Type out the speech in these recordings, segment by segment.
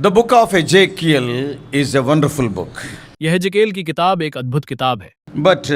The book of Ezekiel is a wonderful book, यह हिजकेल की किताब एक अद्भुत किताब है, but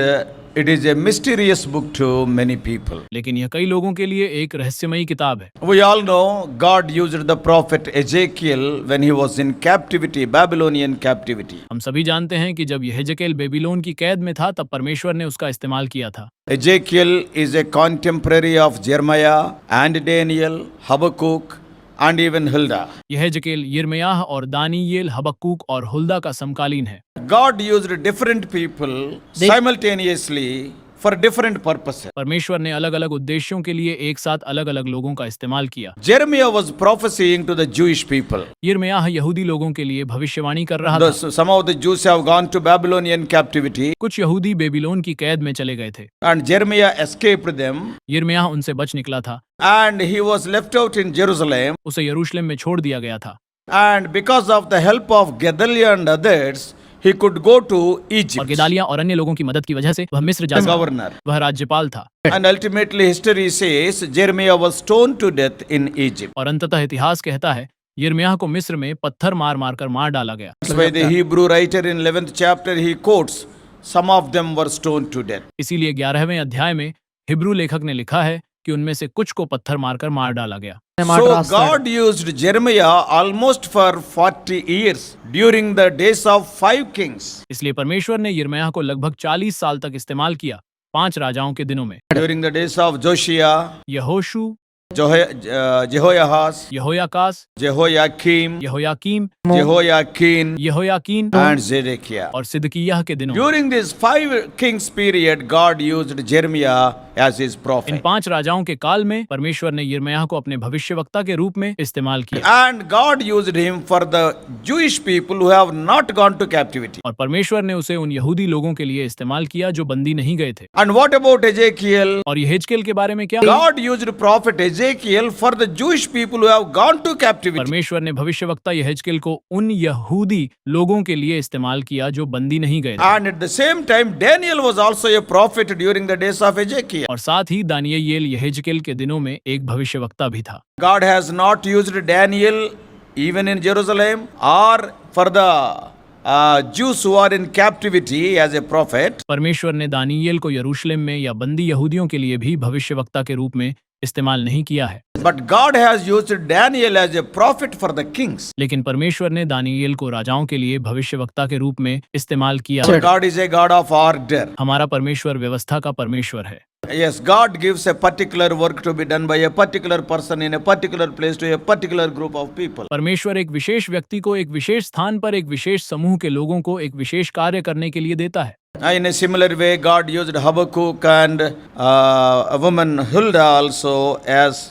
it is a mysterious book to many people. लेकिन यह कई लोगों के लिए एक रहस्यमयी किताब है। We all know God used the prophet Ezekiel when he was in captivity, Babylonian captivity. हम सभी जानते हैं कि जब यह हिजकेल बेबीलोन की कैद में था तब परमेश्वर ने उसका इस्तेमाल किया था। Ezekiel is a contemporary of Jeremiah and Daniel, Habakkuk and even Huldah. यह हिजकेल यिर्मयाह और दानियेल, हबक्कूक और हुल्दा का समकालीन है। God used different people simultaneously for different purposes. परमेश्वर ने अलग अलग उद्देश्यों के लिए एक साथ अलग अलग लोगों का इस्तेमाल किया। Jeremiah was prophesying to the Jewish people. यिर्मयाह यहूदी लोगों के लिए भविष्यवाणी कर रहा था। Some of the Jews have gone to Babylonian captivity कुछ यहूदी बेबीलोन की कैद में चले गए थे, and Jeremiah escaped them यिर्मयाह उनसे बच निकला था, and he was left out in Jerusalem, उसे यरूशलेम में छोड़ दिया गया था and because of the help of Gedaliah and others he could go to और Egypt गेदालिया और अन्य लोगों की मदद की वजह से वह मिस्र जा as सका। governor. वह राज्यपाल था And ultimately history says Jeremiah was stoned to death in Egypt. और अंततः इतिहास कहता है यिर्मयाह को मिस्र में पत्थर मार मार कर मार डाला गया। That's why the Hebrew writer in 11th chapter he quotes some of them were stoned to death. इसीलिए 11वें अध्याय में हिब्रू लेखक ने लिखा है कि उनमें से कुछ को पत्थर मारकर मार डाला गया। So God used Jeremiah almost for 40 years during the days of 5 kings. इसलिए परमेश्वर ने यिर्मयाह को लगभग 40 साल तक इस्तेमाल किया 5 राजाओं के दिनों में, During the days of Josiah, यहोशू, Jehoahaz, यहोयाकास, Jehoiakim, Jehoiakim, Jehoiakim Jehoiachin and Zedekiah. और सिदकिय्याह के दिनों में। During this 5 kings period, God used Jeremiah as his in prophet. 5 राजाओं के काल में परमेश्वर ने यिर्मयाह को अपने भविष्यवक्ता के रूप में इस्तेमाल किया And God used him for the Jewish people who have not gone to captivity. और परमेश्वर ने उसे उन यहूदी लोगों के लिए इस्तेमाल किया जो बंदी नहीं गए थे। And what about Ezekiel? और ये हिजकेल के बारे में क्या? God used prophet Ezekiel for the Jewish people who have gone to captivity. परमेश्वर ने भविष्यवक्ता यहेजकेल को उन यहूदी लोगों के लिए इस्तेमाल किया जो बंदी नहीं गए थे। And at the same time, Daniel was also a prophet during the days of Ezekiel. और साथ ही दानियेल यहेजकेल के दिनों में एक भविष्यवक्ता भी था। God has not used Daniel even in Jerusalem or for the Jews who are in captivity as a prophet. परमेश्वर ने दानियेल को यरूशलेम में या बंदी यहूदियों के लिए भी भविष्यवक्ता के रूप में इस्तेमाल नहीं किया है, But God has used Daniel as a prophet for the kings. लेकिन परमेश्वर ने दानियेल को राजाओं के लिए भविष्यवक्ता के रूप में इस्तेमाल किया। So God is a God of order. हमारा परमेश्वर व्यवस्था का परमेश्वर है। Yes, God gives a particular work to be done by a particular person in a particular place to a particular group of people. परमेश्वर एक विशेष व्यक्ति को एक विशेष स्थान पर एक विशेष समूह के लोगों को एक विशेष कार्य करने के लिए देता है। In a similar way, God used Habakkuk and a woman Huldah also as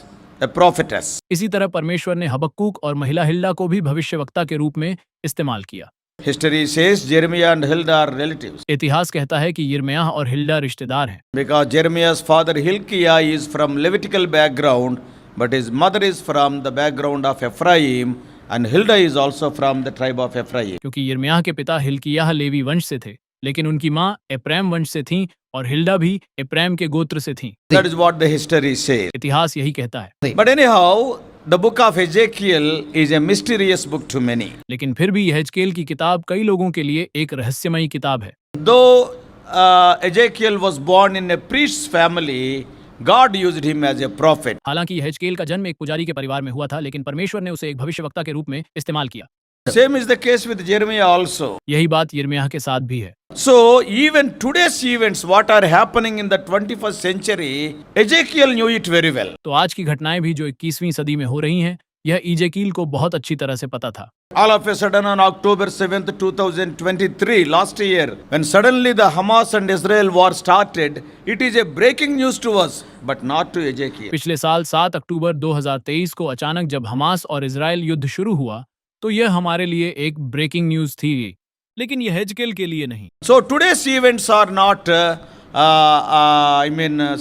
a prophetess. इसी तरह परमेश्वर ने हबक्कूक और महिला हिल्दा को भी भविष्यवक्ता के रूप में इस्तेमाल किया। History says Jeremiah and Huldah are relatives. इतिहास कहता है कि यिर्मयाह और हिल्दा रिश्तेदार हैं, Because Jeremiah's father Hilkiah is from Levitical background, but his mother is from the background of Ephraim, and Huldah is also from the tribe of Ephraim. क्योंकि यिर्मयाह के पिता हिल्किय्याह लेवी वंश से थे, लेकिन उनकी माँ एप्रैम वंश से थीं और हिल्दा भी एप्रैम के गोत्र से थीं। That is what the history says. इतिहास यही कहता है। But anyhow, the book of Ezekiel is a mysterious book to many. लेकिन फिर भी यहेजकेल की किताब कई लोगों के लिए एक रहस्यमयी किताब है। Though Ezekiel was born in a priest's family, God used him as a prophet. हालांकि यहेजकेल का जन्म एक पुजारी के परिवार में हुआ था, लेकिन परमेश्वर ने उसे एक भविष्यवक्ता के रूप में इस्तेमाल किया। Same is the case with Jeremiah also. यही बात यिर्मयाह के साथ भी है। So even today's events, what are happening in the 21st century, Ezekiel knew it very well. तो आज की घटनाएं भी जो 21वीं सदी में हो रही हैं, यह इजेकील को बहुत अच्छी तरह से पता था। All of a sudden on October 7th, 2023, last year, when suddenly the Hamas and Israel war started, it is a breaking news to us, but not to Ezekiel. पिछले साल 7 अक्टूबर 2023 को अचानक जब हमास और इजराइल युद्ध शुरू हुआ, तो यह हमारे लिए एक ब्रेकिंग न्यूज थी, लेकिन यहेजकेल के लिए नहीं। So today's events are not,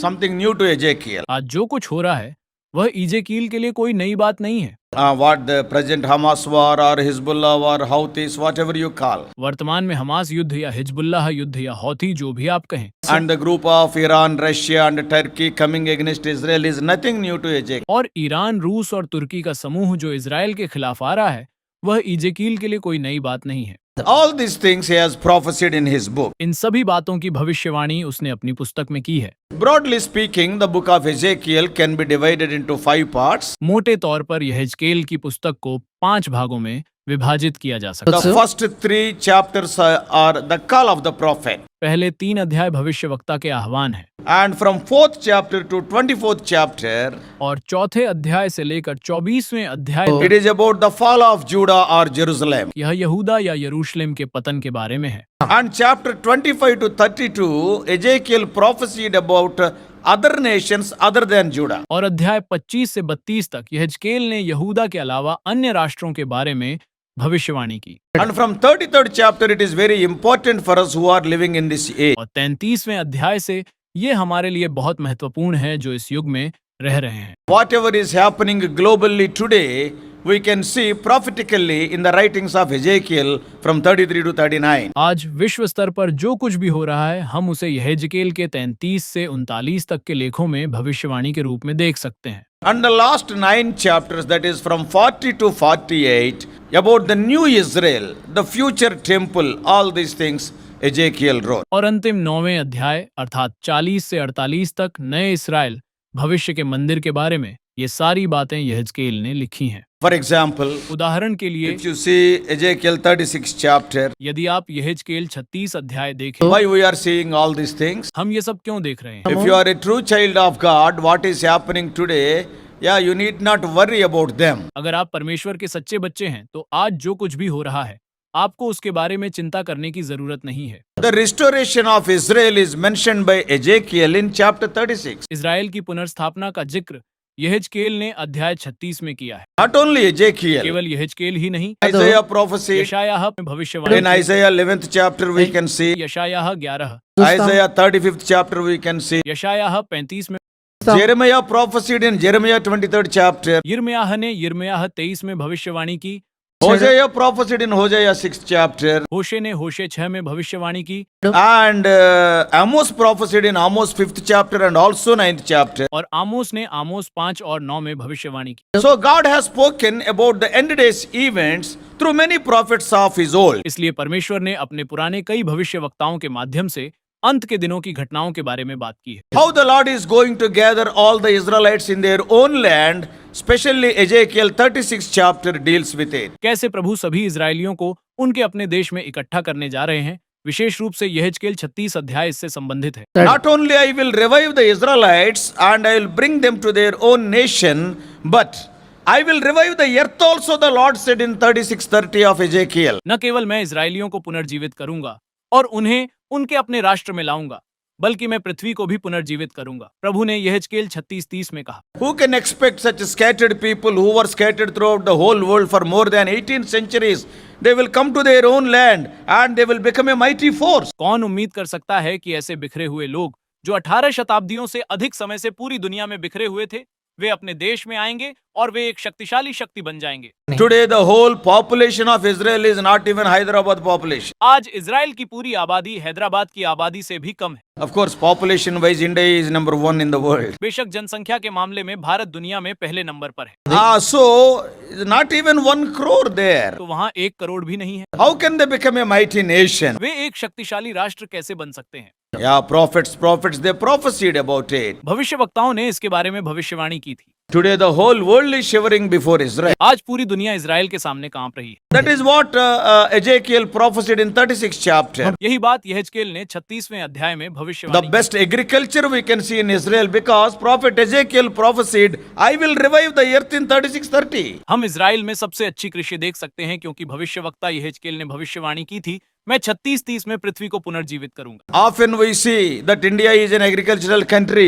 something new to Ezekiel. आज जो कुछ हो रहा है वह इजेकील के लिए कोई नई बात नहीं है। What the present Hamas war or Hezbollah war, Houthis, whatever you call, वर्तमान में हमास युद्ध या हिजबुल्लाह युद्ध या हौथी जो भी आप कहें, and the group of Iran, Russia and Turkey coming against Israel is nothing new to Ezekiel. और ईरान, रूस और तुर्की का समूह जो इजराइल के खिलाफ आ रहा है, वह इजेकील के लिए कोई नई बात नहीं है। All these things he has prophesied in his book. इन सभी बातों की भविष्यवाणी उसने अपनी पुस्तक में की है। Broadly speaking, the book of Ezekiel can be divided into 5 parts. मोटे तौर पर यहेजकेल की पुस्तक को 5 भागों में विभाजित किया जा सकता है। The first 3 chapters are the call of the prophet. पहले 3 अध्याय भविष्यवक्ता के आह्वान है And from 4th chapter to 24th chapter, और चौथे अध्याय से लेकर 24वें अध्याय it is about the fall of Judah or Jerusalem. यह यहूदा या यरूशलेम के पतन के बारे में है। And chapter 25 to 32, Ezekiel prophesied about other nations other than Judah. और अध्याय 25 से 32 तक यहेजकेल ने यहूदा के अलावा अन्य राष्ट्रों के बारे में भविष्यवाणी की। And from 33rd chapter, it is very important for us who are living in this age. और 33वें अध्याय से ये हमारे लिए बहुत महत्वपूर्ण है जो इस युग में रह रहे हैं। Whatever is happening globally today, we can see prophetically in the writings of Ezekiel from 33 to 39. आज विश्व स्तर पर जो कुछ भी हो रहा है हम उसे यहेजकेल के 33 से 39 तक के लेखों में भविष्यवाणी के रूप में देख सकते हैं। And the last 9 chapters, that is from 40 to 48, about the new Israel, the future temple, all these things Ezekiel wrote. और अंतिम 9वें अध्याय अर्थात 40 से 48 तक नए इस्राएल भविष्य के मंदिर के बारे में ये सारी बातें यहेजकेल ने लिखी हैं। For example, उदाहरण के लिए if you see Ezekiel 36 chapter, यदि आप यहेजकेल 36 अध्याय देखें, why we are seeing all these things? हम ये सब क्यों देख रहे हैं? If you are a true child of God, what is happening today, yeah, you need not worry about them. अगर आप परमेश्वर के सच्चे बच्चे हैं तो आज जो कुछ भी हो रहा है आपको उसके बारे में चिंता करने की जरूरत नहीं है। The restoration of Israel is mentioned by Ezekiel in chapter 36. Israel की पुनर्स्थापना का जिक्र यहेजकेल ने अध्याय 36 में किया है। Not only Ezekiel, केवल यहेजकेल ही नहीं, Isaiah prophesied. यशायाह में भविष्यवाणी, In Isaiah 11th chapter we can see, यशायाह 11, Isaiah 35th chapter we can see, यशायाह 35 में, Jeremiah prophesied in Jeremiah 23rd chapter, यिर्मयाह ने यिर्मयाह 23 में भविष्यवाणी की, Hosea prophesied in Hosea 6th chapter, होशे ने होशे 6 में भविष्यवाणी की and Amos prophesied in Amos 5th chapter and also 9th chapter. और आमोस ने आमोस 5 और 9 में भविष्यवाणी की। So God has spoken about the end days events through many prophets of his old. इसलिए परमेश्वर ने अपने पुराने कई भविष्यवक्ताओं के माध्यम से अंत के दिनों की घटनाओं के बारे में बात की है। How the Lord is going to gather all the Israelites in their own land, especially Ezekiel 36 chapter deals with it. कैसे प्रभु सभी इजरायलियों को उनके अपने देश में इकट्ठा करने जा रहे हैं, विशेष रूप से यहेजकेल 36 अध्याय इससे संबंधित है। Not only I will revive the Israelites and I will bring them to their own nation, but I will revive the earth also, the Lord said in 36:30 of Ezekiel. न केवल मैं इजरायलियों को पुनर्जीवित करूंगा और उन्हें उनके अपने राष्ट्र में लाऊंगा, बल्कि मैं पृथ्वी को भी पुनर्जीवित करूंगा, प्रभु ने यहेजकेल 36:30 में कहा। Who can expect such scattered people who were scattered throughout the whole world for more than 18 centuries? They will come to their own land and they will become a mighty force. कौन उम्मीद कर सकता है कि ऐसे बिखरे हुए लोग जो 18 शताब्दियों से अधिक समय से पूरी दुनिया में बिखरे हुए थे, वे अपने देश में आएंगे और वे एक शक्तिशाली शक्ति बन जाएंगे। Today the whole population of Israel is not even Hyderabad population. आज इजराइल की पूरी आबादी हैदराबाद की आबादी से भी कम है। Of course, population wise, India is number 1 in the world. बेशक जनसंख्या के मामले में भारत दुनिया में पहले नंबर पर है, So not even 1 crore there. तो वहाँ 1 करोड़ भी नहीं है। How can they become a mighty nation? वे एक शक्तिशाली राष्ट्र कैसे बन सकते हैं? Yeah, prophets, they prophesied about it. भविष्यवक्ताओं ने इसके बारे में भविष्यवाणी की थी। Today the whole world is shivering before Israel. आज पूरी दुनिया इजराइल के सामने कांप रही है। That is what Ezekiel prophesied in 36th chapter. यही बात यहेजकेल ने 36वें अध्याय में The भविष्यवाणी की। best agriculture we can see in Israel because prophet Ezekiel prophesied, I will revive the earth in 36:30. हम इजराइल में सबसे अच्छी कृषि देख सकते हैं क्योंकि भविष्यवक्ता यहेजकेल ने भविष्यवाणी की थी, मैं 36-30 में पृथ्वी को पुनर्जीवित करूंगा। Often we see that India is an agricultural country,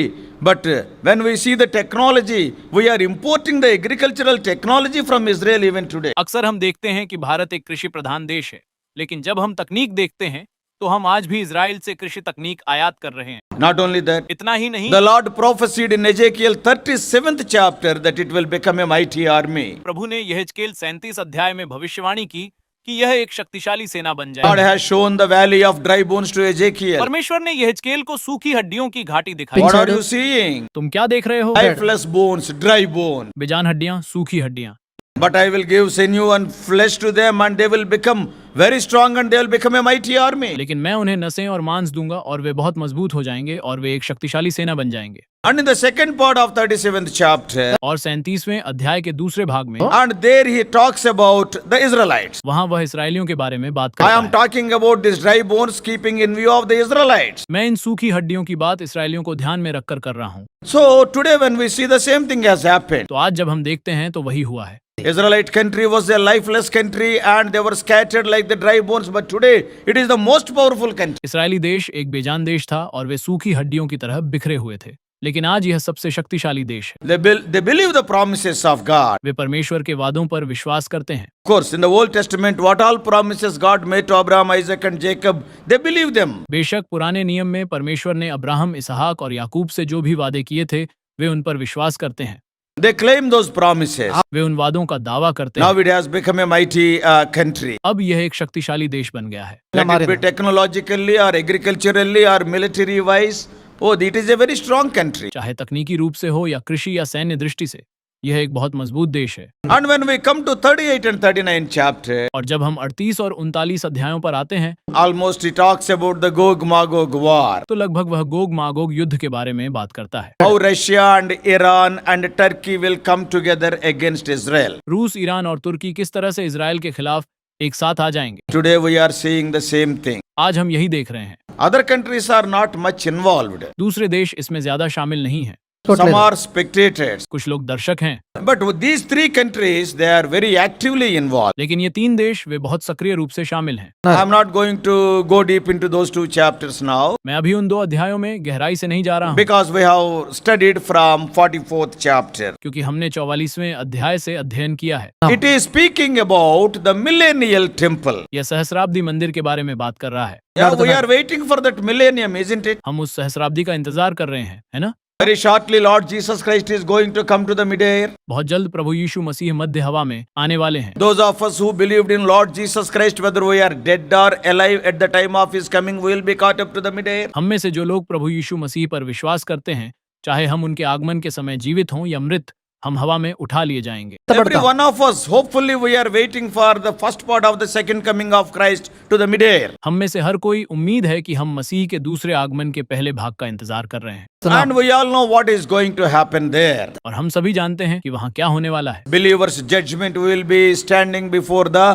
but when we see the technology, we are importing the agricultural technology from Israel even today. अक्सर हम देखते हैं कि भारत एक कृषि प्रधान देश है, लेकिन जब हम तकनीक देखते हैं तो हम आज भी इजराइल से कृषि तकनीक आयात कर रहे हैं। Not only that, इतना ही नहीं, the Lord prophesied in Ezekiel 37th chapter that it will become a mighty army. प्रभु ने यहेजकेल 37 अध्याय में भविष्यवाणी की कि यह एक शक्तिशाली सेना बन God जाएगी। has shown the valley of dry bones to Ezekiel. परमेश्वर ने यहेजकेल को सूखी हड्डियों की घाटी दिखाई। What are you seeing? तुम क्या देख रहे हो? Lifeless bones, dry bone. बेजान हड्डियां, सूखी हड्डियां। But I will give sinew and flesh to them, and they will become very strong, and they will become a mighty army. लेकिन मैं उन्हें नसें और मांस दूंगा और वे बहुत मजबूत हो जाएंगे और वे एक शक्तिशाली सेना बन जाएंगे। And in the second part of 37th chapter, और 37वें अध्याय के दूसरे भाग में and there he talks about the Israelites. वहाँ वह इसराइलियों के बारे में बात I करता am है। talking about these dry bones keeping in view of the Israelites. मैं इन सूखी हड्डियों की बात इसराइलियों को ध्यान में रखकर कर रहा हूँ। So today when we see the same thing has happened, तो आज जब हम देखते हैं तो वही हुआ है। Israelite country was a lifeless country and they were scattered like the dry bones, but today it is the most powerful country. Israeli देश एक बेजान देश था और वे सूखी हड्डियों की तरह बिखरे हुए थे, लेकिन आज यह सबसे शक्तिशाली देश है। They believe the promises of God. वे परमेश्वर के वादों पर विश्वास करते हैं। Of course, in the Old Testament, what all promises God made to Abraham, Isaac and Jacob, they believe them. बेशक पुराने नियम में परमेश्वर ने अब्राहम, इसहाक और याकूब से जो भी वादे किए थे वे उन पर विश्वास करते हैं। They claim those promises. वे उन वादों का दावा करते Now हैं। it has become a mighty country. अब यह एक शक्तिशाली देश बन गया है। Let it be technologically or agriculturally or military wise. Oh, it is a very strong country. चाहे तकनीकी रूप से हो या कृषि या सैन्य दृष्टि से, यह एक बहुत मजबूत देश है। And when we come to 38 and 39 chapter, और जब हम 38 और 39 अध्यायों पर आते हैं almost he talks about the Gog Magog war. तो लगभग वह गोग मागोग युद्ध के बारे में बात करता है। How Russia and Iran and Turkey will come together against Israel. रूस, ईरान और तुर्की किस तरह से इजराइल के खिलाफ एक साथ आ जाएंगे। Today we are seeing the same thing. आज हम यही देख रहे हैं। Other countries are not much involved. दूसरे देश इसमें ज्यादा शामिल नहीं हैं। Some are spectators. कुछ लोग दर्शक हैं, But with these three countries, they are very actively involved. लेकिन ये तीन देश वे बहुत सक्रिय रूप से शामिल हैं। I'm not going to go deep into those two chapters now मैं अभी उन 2 अध्यायों में गहराई से नहीं जा रहा हूँ, because we have studied from 44th chapter. क्योंकि हमने 44वें अध्याय से अध्ययन किया है। It is speaking about the millennial temple. यह सहस्राब्दी मंदिर के बारे में बात कर रहा है। Yeah, we are waiting for that millennium, isn't it? हम उस सहस्राब्दी का इंतजार कर रहे हैं, है ना? Very shortly, Lord Jesus Christ is going to come to the mid-air. बहुत जल्द प्रभु यीशु मसीह मध्य हवा में आने वाले हैं। Those of us who believed in Lord Jesus Christ, whether we are dead or alive at the time of His coming, will be caught up to the mid-air. हम में से जो लोग प्रभु यीशु मसीह पर विश्वास करते हैं, चाहे हम उनके आगमन के समय जीवित हों या मृत, हम हवा में उठा लिए जाएंगे। Every one of us, hopefully we are waiting for the first part of the second coming of Christ to the mid-air. हम में से हर कोई उम्मीद है कि हम मसीह के दूसरे आगमन के पहले भाग का इंतजार कर रहे हैं। And we all know what is going to happen there. और हम सभी जानते हैं कि वहाँ क्या होने वाला है। Believers' judgment will be standing before the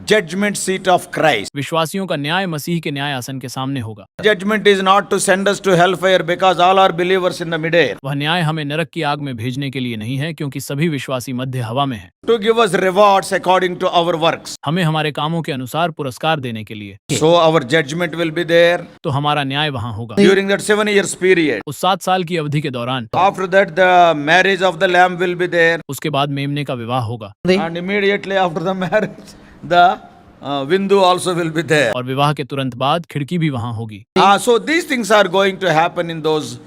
judgment seat of Christ. विश्वासियों का न्याय मसीह के न्याय आसन के सामने होगा। Judgment is not to send us to hellfire because all are believers in the mid-air. वह न्याय हमें नरक की आग में भेजने के लिए नहीं है, क्योंकि सभी विश्वासी मध्य हवा में हैं। To give us rewards according to our works. हमें हमारे कामों के अनुसार पुरस्कार देने के लिए। So our judgment will be there तो हमारा न्याय वहाँ होगा। during that 7 years period. उस 7 साल की अवधि के दौरान After that, the marriage of the lamb will be there. उसके बाद मेमने का विवाह होगा And immediately after the marriage, the window also will be there. और विवाह के तुरंत बाद खिड़की भी वहाँ होगी। So these things are going to happen in those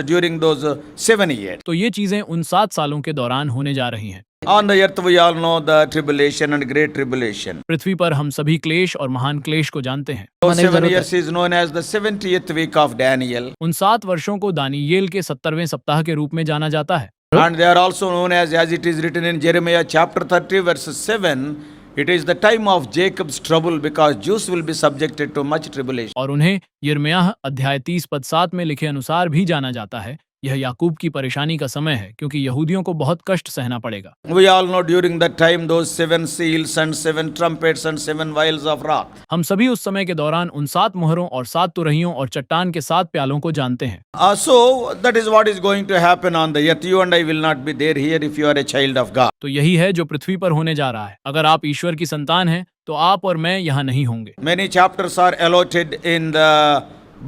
during those 7 years. तो ये चीजें उन 7 सालों के दौरान होने जा रही हैं। On the earth, we all know the tribulation and great tribulation. पृथ्वी पर हम सभी क्लेश और महान क्लेश को जानते हैं। Those 7 years is known as the 70th week of Daniel. उन 7 वर्षों को दानियेल के 70वें सप्ताह के रूप में जाना जाता है। And they are also known as it is written in Jeremiah chapter 30 verse 7, it is the time of Jacob's trouble because Jews will be subjected to much tribulation. और उन्हें यिर्मयाह अध्याय 30 पद 7 में लिखे अनुसार भी जाना जाता है। यह याकूब की परेशानी का समय है, क्योंकि यहूदियों को बहुत कष्ट सहना पड़ेगा। We all know during that time those 7 seals and 7 trumpets and 7 vials of rock. हम सभी उस समय के दौरान उन 7 मोहरों और 7 तुरहियों और चट्टान के 7 प्यालों को जानते हैं। So that is what is going to happen on the earth. You and I will not be there here if you are a child of God. तो यही है जो पृथ्वी पर होने जा रहा है। अगर आप ईश्वर की संतान हैं, तो आप और मैं यहाँ नहीं होंगे। Many chapters are allotted in the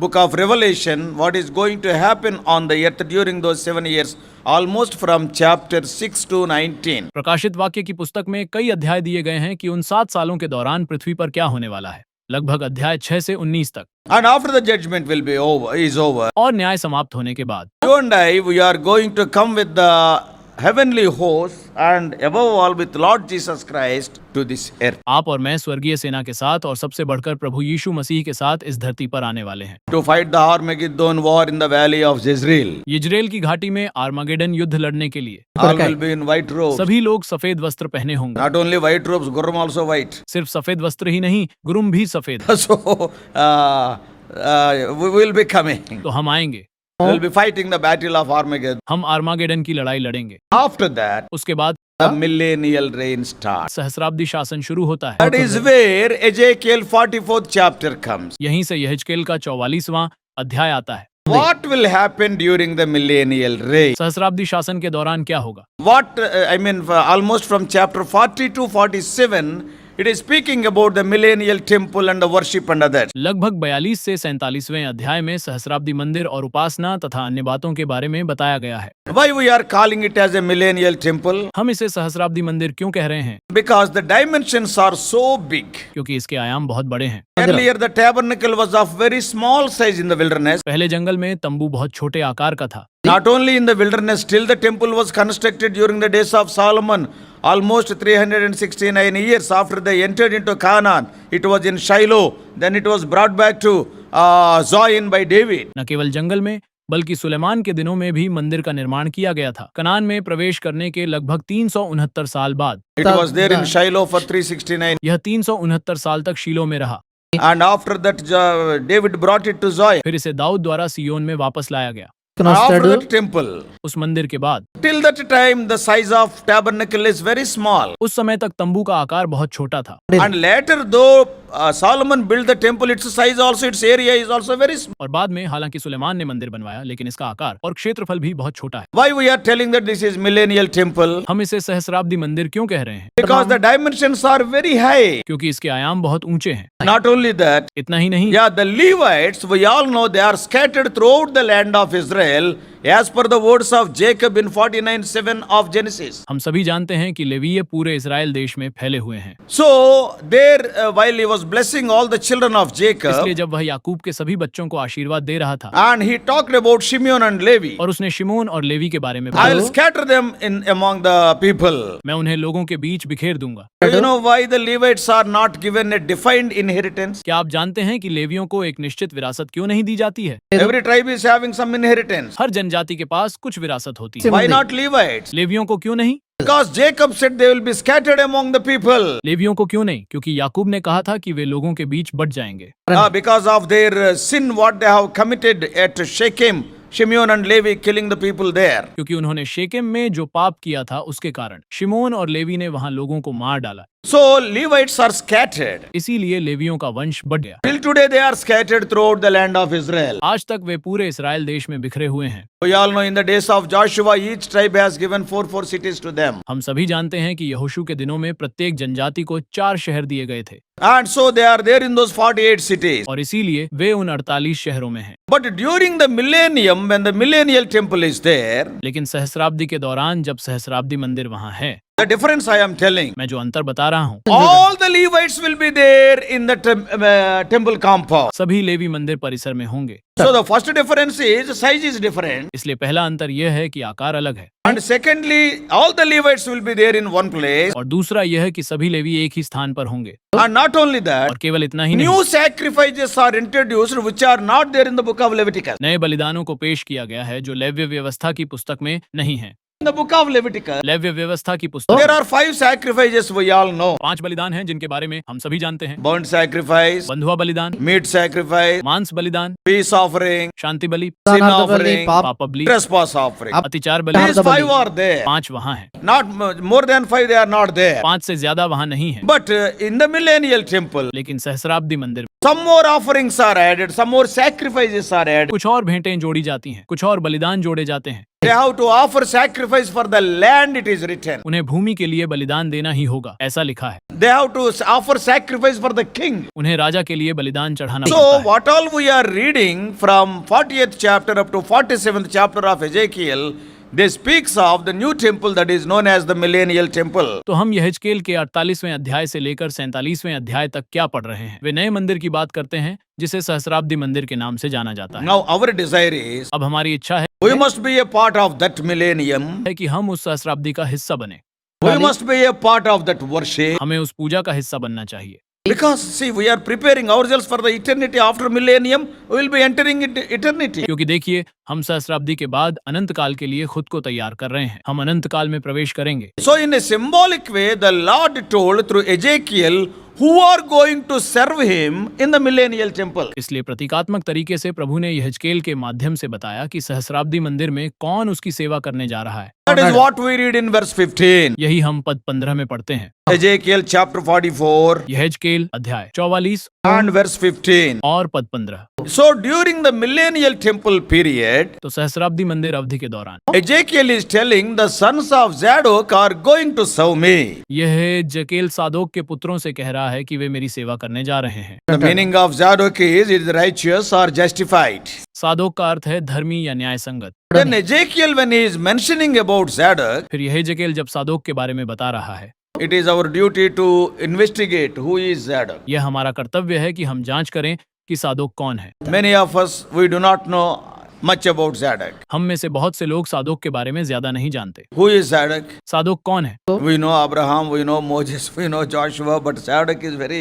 book of Revelation, what is going to happen on the earth during those 7 years, almost from chapter 6 to 19. प्रकाशित वाक्य की पुस्तक में कई अध्याय दिए गए हैं कि उन 7 सालों के दौरान पृथ्वी पर क्या होने वाला है, लगभग अध्याय 6 से 19 तक। And after the judgment will be over, is over, और न्याय समाप्त होने के बाद you and I, we are going to come with the heavenly hosts and above all with Lord Jesus Christ to this earth. आप और मैं स्वर्गीय सेना के साथ और सबसे बढ़कर प्रभु यीशु मसीह के साथ इस धरती पर आने वाले हैं To fight the Armageddon war in the valley of Jezreel. यिज्रेल की घाटी में आर्मागेडन युद्ध लड़ने के लिए All will be in white robes. सभी लोग सफेद वस्त्र पहने होंगे Not only white robes, Gurram also white. सिर्फ सफेद वस्त्र ही नहीं गुरुम भी सफेद So, we will be coming. तो हम आएंगे We will be fighting the battle of Armageddon. हम आर्मागेडन की लड़ाई लड़ेंगे After that, उसके बाद the millennial reign starts. सहस्राब्दी शासन शुरू होता है That is where Ezekiel 44th chapter comes. यहीं से यहेजकेल का 44वां अध्याय आता है What will happen during the millennial reign? सहस्राब्दी शासन के दौरान क्या होगा What, almost from chapter 40 to 47, it is speaking about the millennial temple and the worship and others. लगभग 42 से 47वें अध्याय में सहस्राब्दी मंदिर और उपासना तथा अन्य बातों के बारे में बताया गया है Why we are calling it as a millennial temple? हम इसे सहस्राब्दी मंदिर क्यों कह रहे हैं Because the dimensions are so big. क्योंकि इसके आयाम बहुत बड़े हैं Earlier the tabernacle was of very small size in the wilderness. पहले जंगल में तंबू बहुत छोटे आकार का था Not only in the wilderness, still the temple was constructed during the days of Solomon. Almost 369 years after they entered into Canaan, it was in Shiloh. Then it was brought back to Zion by David. न केवल जंगल में बल्कि सुलेमान के दिनों में भी मंदिर का निर्माण किया गया था कनान में प्रवेश करने के लगभग 369 साल बाद It was there in Shiloh for 369. यह 369 साल तक शीलो में रहा And after that, David brought it to Zion. फिर इसे दाऊद द्वारा सियोन में वापस लाया गया After that temple, उस मंदिर के बाद till that time, the size of tabernacle is very small. उस समय तक तंबू का आकार बहुत छोटा था And later, though Solomon built the temple, its size also, its area is also very small. और बाद में हालांकि सुलेमान ने मंदिर बनवाया लेकिन इसका आकार और क्षेत्रफल भी बहुत छोटा है Why we are telling that this is millennial temple? हम इसे सहस्राब्दी मंदिर क्यों कह रहे हैं Because the dimensions are very high. क्योंकि इसके आयाम बहुत ऊंचे हैं Not only that, इतना ही नहीं yeah, the Levites, we all know they are scattered throughout the land of Israel as per the words of Jacob in 49:7 of Genesis. हम सभी जानते हैं कि लेवीय पूरे इजराइल देश में फैले हुए हैं So, there, while he was blessing all the children of Jacob, इसलिए जब वह याकूब के सभी बच्चों को आशीर्वाद दे रहा था and he talked about Shimeon and Levi, और उसने शिमोन और लेवी के बारे में I will बताया scatter them in among the people. मैं उन्हें लोगों के बीच बिखेर दूंगा Do you know why the Levites are not given a defined inheritance? क्या आप जानते हैं कि लेवियों को एक निश्चित विरासत क्यों नहीं दी जाती है Every tribe is having some inheritance. हर जनजाति के पास कुछ विरासत होती है Why not Levites? लेवियों को क्यों नहीं Because Jacob said they will be scattered among the people. लेवियों को क्यों नहीं क्योंकि याकूब ने कहा था कि वे लोगों के बीच बट जाएंगे Because of their sin, what they have committed at Shechem, Shimeon and Levi killing the people there. क्योंकि उन्होंने शेकेम में जो पाप किया था उसके कारण शिमोन और लेवी ने वहां लोगों को मार डाला So Levites are scattered. इसीलिए लेवियों का वंश बढ़ गया Till today they are scattered throughout the land of Israel. आज तक वे पूरे इस्राएल देश में बिखरे हुए हैं We all know in the days of Joshua, each tribe has given four cities to them. हम सभी जानते हैं कि यहोशू के दिनों में प्रत्येक जनजाति को 4 शहर दिए गए थे And so they are there in those 48 cities. और इसीलिए वे उन 48 शहरों में हैं But during the millennium, when the millennial temple is there, लेकिन सहस्राब्दी के दौरान जब सहस्राब्दी मंदिर वहां है the difference I am telling, मैं जो अंतर बता रहा हूँ all the Levites will be there in the temple compound. सभी लेवी मंदिर परिसर में होंगे So the first difference is size is different. इसलिए पहला अंतर यह है कि आकार अलग है And secondly, all the Levites will be there in one place. और दूसरा यह है कि सभी लेवी एक ही स्थान पर होंगे And not only that, और केवल इतना ही नहीं new sacrifices are introduced which are not there in the book of Leviticus. नए बलिदानों को पेश किया गया है जो लेव्य व्यवस्था की पुस्तक में नहीं है In the book of Leviticus, लेव्य व्यवस्था की पुस्तक there are 5 sacrifices we all know. 5 बलिदान हैं जिनके बारे में हम सभी जानते हैं Burnt sacrifice, बंधुआ बलिदान meat sacrifice, मांस बलिदान peace offering, शांति बलि sin offering, पाप बलि trespass offering. अतिचार बलि These 5 are there. 5 वहाँ हैं Not more than 5 they are not there. 5 से ज्यादा वहाँ नहीं है But in the millennial temple, लेकिन सहस्राब्दी मंदिर में some more offerings are added, some more sacrifices are added. कुछ और भेंटें जोड़ी जाती हैं कुछ और बलिदान जोड़े जाते हैं They have to offer sacrifice for the land, it is written. उन्हें भूमि के लिए बलिदान देना ही होगा ऐसा लिखा है They have to offer sacrifice for the king. उन्हें राजा के लिए बलिदान चढ़ाना So, पड़ता है what all we are reading from 40th chapter up to 47th chapter of Ezekiel, They speaks of the new temple that is known as the millennial temple. तो हम यहेजकेल के 48वें अध्याय से लेकर 47वें अध्याय तक क्या पढ़ रहे हैं? वे नए मंदिर की बात करते हैं जिसे सहस्राब्दी मंदिर के नाम से जाना जाता है। Now our desire is अब हमारी इच्छा we must be a part of that millennium. है कि हम उस सहस्राब्दी का हिस्सा बने। We must be a part of that worship. हमें उस पूजा का हिस्सा बनना चाहिए, Because see, we are preparing ourselves for the eternity. After millennium, we will be entering into eternity. क्योंकि देखिए हम सहस्राब्दी के बाद अनंत काल के लिए खुद को तैयार कर रहे हैं। हम अनंत काल में प्रवेश करेंगे। So in a symbolic way, the Lord told through Ezekiel who are going to serve him in the millennial temple. इसलिए प्रतीकात्मक तरीके से प्रभु ने यहेजकेल के माध्यम से बताया कि सहस्राब्दी मंदिर में कौन उसकी सेवा करने जा रहा है। That is what we read in verse 15. यही हम पद 15 में पढ़ते हैं। Ezekiel chapter 44 यहेजकेल अध्याय 44 and verse 15. और पद 15। So during the millennial temple period, तो सहस्राब्दी मंदिर अवधि के दौरान Ezekiel is telling the sons of Zadok are going to serve me. यह जकेल सादोक के पुत्रों से कह रहा है कि वे मेरी सेवा करने जा रहे हैं। The meaning of Zadok is it is righteous or justified. सादोक का अर्थ है धर्मी या न्याय संगत। Then Ezekiel, when he is mentioning about Zadok, फिर यह जकेल जब सादोक के बारे में बता रहा है, it is our duty to investigate who is Zadok. यह हमारा कर्तव्य है कि हम जांच करें कि सादोक कौन है। Many of us, we do not know much about Zadok. हम में से बहुत से लोग सादोक के बारे में ज्यादा नहीं जानते। Who is Zadok? सादोक कौन है? We know Abraham, we know Moses, we know Joshua, but Zadok is very,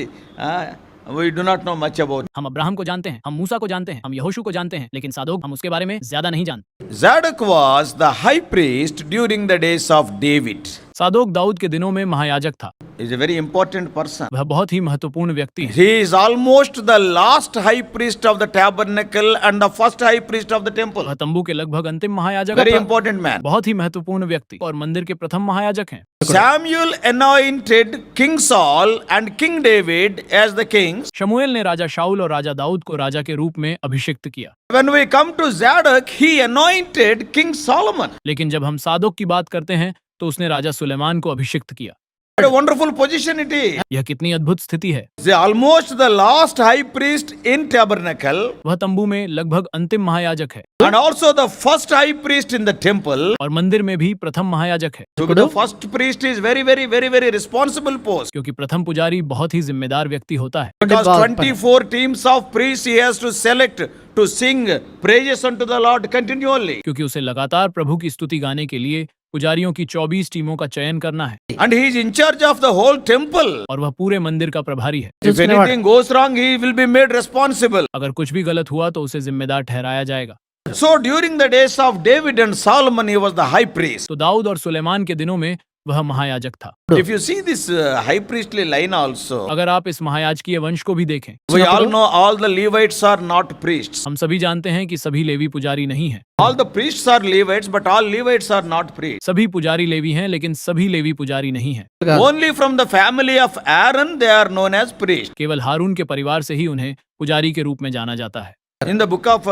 we do not know much about. हम अब्राहम को जानते हैं, हम मूसा को जानते हैं, हम यहोशू को जानते हैं, लेकिन सादोक हम उसके बारे में ज्यादा नहीं जानते। Zadok was the high priest during the days of David. सादोक दाऊद के दिनों में महायाजक था। He is a very important person. वह बहुत ही महत्वपूर्ण व्यक्ति है। He is almost the last high priest of the tabernacle and the first high priest of the temple. वह तंबू के लगभग अंतिम महायाजक Very था। important man. बहुत ही महत्वपूर्ण व्यक्ति और मंदिर के प्रथम महायाजक हैं। Samuel anointed King Saul and King David as the kings. शमूएल ने राजा शाऊल और राजा दाऊद को राजा के रूप में अभिषिक्त किया। When we come to Zadok, he anointed King Solomon. लेकिन जब हम सादोक की बात करते हैं तो उसने राजा सुलेमान को अभिषिक्त किया। What a wonderful position it is. यह कितनी अद्भुत स्थिति है। They almost the last high priest in tabernacle वह तंबू में लगभग अंतिम महायाजक है and also the first high priest in the temple. और मंदिर में भी प्रथम महायाजक है, So the first priest is very responsible post. क्योंकि प्रथम पुजारी बहुत ही जिम्मेदार व्यक्ति होता है। Because 24 teams of priests he has to select to sing praises unto the Lord continually. क्योंकि उसे लगातार प्रभु की स्तुति गाने के लिए पुजारियों की 24 टीमों का चयन करना है And he is in charge of the whole temple. और वह पूरे मंदिर का प्रभारी है। If anything goes wrong, he will be made responsible. अगर कुछ भी गलत हुआ तो उसे जिम्मेदार ठहराया जाएगा। So during the days of David and Solomon, he was the high priest. तो दाऊद और सुलेमान के दिनों में वह महायाजक था। If you see this high priestly line also, अगर आप इस महायाजकीय वंश को भी देखें, we all know all the Levites are not priests. हम सभी जानते हैं कि सभी लेवी पुजारी नहीं हैं। All the priests are Levites, but all Levites are not priests. सभी पुजारी लेवी हैं, लेकिन सभी लेवी पुजारी नहीं हैं। Only from the family of Aaron they are known as priests. केवल हारून के परिवार से ही उन्हें पुजारी के रूप में जाना जाता है। In the book of,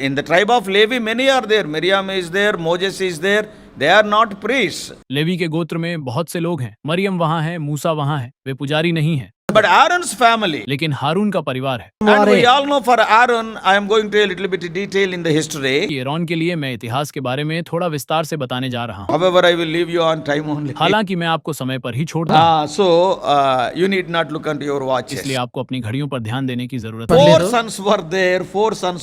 in the tribe of Levi, many are there. Miriam is there, Moses is there. They are not priests. Levi के गोत्र में बहुत से लोग हैं। मरियम वहाँ है, मूसा वहाँ है, वे पुजारी नहीं हैं। But Aaron's family. लेकिन हारून का परिवार है। And we all know for Aaron, I am going to a little bit detail in the history. Aaron के लिए मैं इतिहास के बारे में थोड़ा विस्तार से बताने जा रहा हूँ। However, I will leave you on time only. हालांकि मैं आपको समय पर ही छोड़ दूँ, So, you need not look into your watches. इसलिए आपको अपनी घड़ियों पर ध्यान देने की जरूरत है। Four sons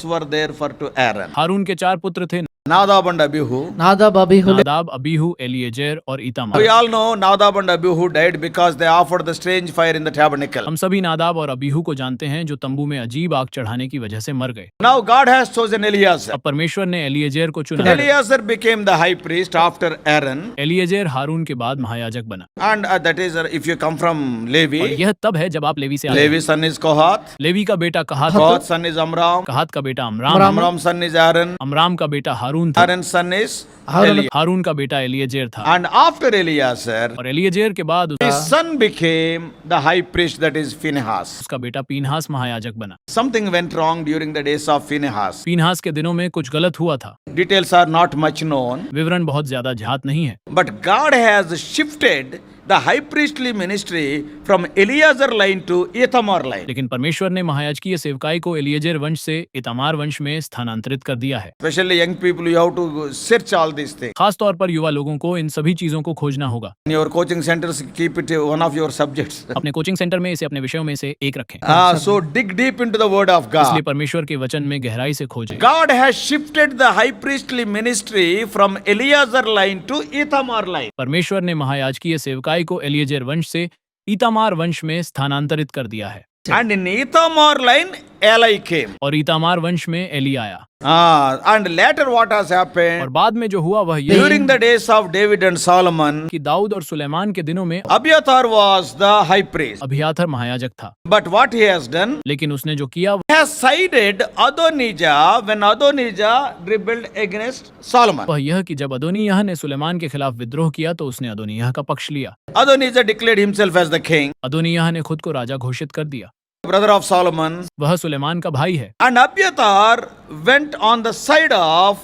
were there for to Aaron. हारून के 4 पुत्र थे, Nadab and Abihu. Nadab Abihu Nadab, Abihu, Eleazar और We Ithamar. all know Nadab and Abihu died because they offered the strange fire in the tabernacle. हम सभी नादाब और अबीहू को जानते हैं जो तंबू में अजीब आग चढ़ाने की वजह से मर गए। Now God has chosen Eleazar. अब परमेश्वर ने एलिएजेर को चुना। Eleazar became the high priest after Aaron. Eleazar हारून के बाद महायाजक बना। And that is, if you come from और Levi, यह तब है जब आप लेवी से आते हैं। Levi's son is Kohath. Levy का बेटा कहात, Kohath's son is Amram. कहात का बेटा अमराम, Amram's son is Aaron. अमराम का बेटा हारून था, Aaron's son is Haroon- Eli. हारून का बेटा एलिएजेर था। And after Eleazar, और एलिएजेर के बाद his son became the high priest, that is Phinehas. उसका बेटा पीनहास महायाजक बना। Something went wrong during the days of Phinehas. Phinehas के दिनों में कुछ गलत हुआ था। Details are not much known, विवरण बहुत ज्यादा ज्ञात नहीं है, but God has shifted the high priestly ministry from Eleazar line to Ithamar line. लेकिन परमेश्वर ने महायाजकीय सेवकाई को एलिएजेर वंश से इतामार वंश में स्थानांतरित कर दिया है। Especially young people, you have to search all these things. खास तौर पर युवा लोगों को इन सभी चीजों को खोजना होगा। In your coaching centers, keep it one of your subjects. अपने कोचिंग सेंटर में इसे अपने विषयों में से एक रखें। So dig deep into the word of इसलिए God. परमेश्वर के वचन में गहराई से खोजें। God has shifted the high priestly ministry from Eleazar line to Ithamar line. परमेश्वर ने महायाजकीय सेवकाई को एलिएजेर वंश से इतामार वंश में स्थानांतरित कर दिया है And in Ithamar line, Eli came. और इतामार वंश में एली आया। And later what has और happened? बाद में जो हुआ वह ये During the days of David and Solomon, कि दाऊद और सुलेमान के दिनों में Abiathar was the high priest. अभियाथर महायाजक था, But what he has done, लेकिन उसने जो किया he has sided Adonijah when Adonijah rebelled against Solomon. वह यह कि जब अदोनिय्याह ने सुलेमान के खिलाफ विद्रोह किया तो उसने अदोनिय्याह का पक्ष लिया। Adonijah declared himself as the king, अदोनिय्याह ने खुद को राजा घोषित कर दिया। brother of Solomon. वह सुलेमान का भाई है। And Abiathar went on the side of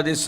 this